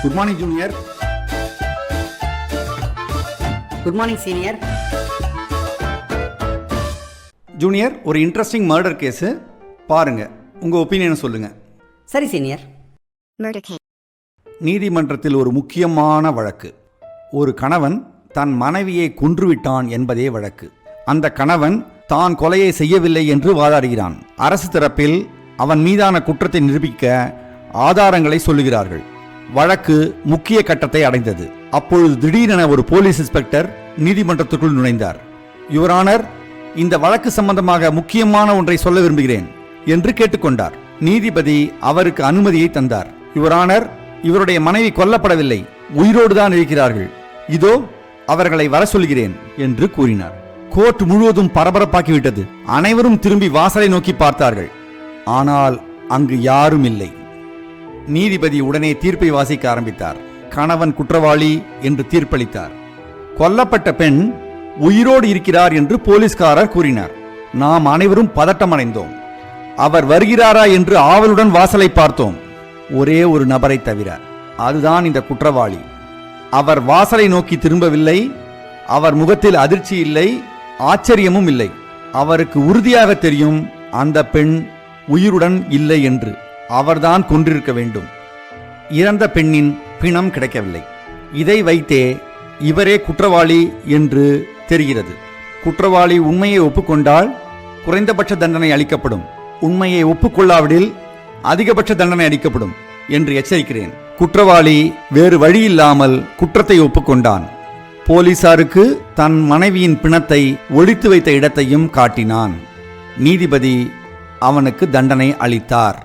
Good morning junior. Good morning senior. Junior, ஒரு interesting murder case பாருங்க, உங்கள் ஒப்பீனியனை சொல்லுங்க. சரி சீனியர். நீதிமன்றத்தில் ஒரு முக்கியமான வழக்கு. ஒரு கணவன் தன் மனைவியை கொன்றுவிட்டான் என்பதே வழக்கு. அந்த கணவன் தான் கொலையை செய்யவில்லை என்று வாதாடுகிறான். அரசு தரப்பில் அவன் மீதான குற்றத்தை நிரூபிக்க ஆதாரங்களை சொல்லுகிறார்கள். வழக்கு முக்கிய கட்டத்தை அடைந்தது. அப்பொழுது திடீரென ஒரு போலீஸ் இன்ஸ்பெக்டர் நீதிமன்றத்துக்குள் நுழைந்தார். யுவர் ஆனர், இந்த வழக்கு சம்பந்தமாக முக்கியமான ஒன்றை சொல்ல விரும்புகிறேன் என்று கேட்டுக்கொண்டார். நீதிபதி அவருக்கு அனுமதியை தந்தார். யுவர் ஆனர், இவருடைய மனைவி கொல்லப்படவில்லை, உயிரோடுதான் இருக்கிறார்கள். இதோ அவர்களை வர சொல்கிறேன் என்று கூறினார். கோர்ட் முழுவதும் பரபரப்பாக்கிவிட்டது. அனைவரும் திரும்பி வாசலை நோக்கி பார்த்தார்கள். ஆனால் அங்கு யாரும் இல்லை. நீதிபதி உடனே தீர்ப்பை வாசிக்க ஆரம்பித்தார். கணவன் குற்றவாளி என்று தீர்ப்பளித்தார். கொல்லப்பட்ட பெண் உயிரோடு இருக்கிறார் என்று போலீஸ்காரர் கூறினார். நாம் அனைவரும் பதட்டமடைந்தோம். அவர் வருகிறாரா என்று ஆவலுடன் வாசலை பார்த்தோம். ஒரே ஒரு நபரை தவிர, அதுதான் இந்த குற்றவாளி. அவர் வாசலை நோக்கி திரும்பவில்லை. அவர் முகத்தில் அதிர்ச்சி இல்லை, ஆச்சரியமும் இல்லை. அவருக்கு உறுதியாக தெரியும் அந்த பெண் உயிருடன் இல்லை என்று. அவர்தான் கொன்றிருக்க வேண்டும். இறந்த பெண்ணின் பிணம் கிடைக்கவில்லை. இதை வைத்தே இவரே குற்றவாளி என்று தெரிகிறது. குற்றவாளி உண்மையை ஒப்புக்கொண்டால் குறைந்தபட்ச தண்டனை அளிக்கப்படும். உண்மையை ஒப்புக்கொள்ளாவிடில் அதிகபட்ச தண்டனை அளிக்கப்படும் என்று எச்சரிக்கிறேன். குற்றவாளி வேறு வழியில்லாமல் குற்றத்தை ஒப்புக்கொண்டான். போலீசாருக்கு தன் மனைவியின் பிணத்தை ஒளித்து வைத்த இடத்தையும் காட்டினான். நீதிபதி அவனுக்கு தண்டனை அளித்தார்.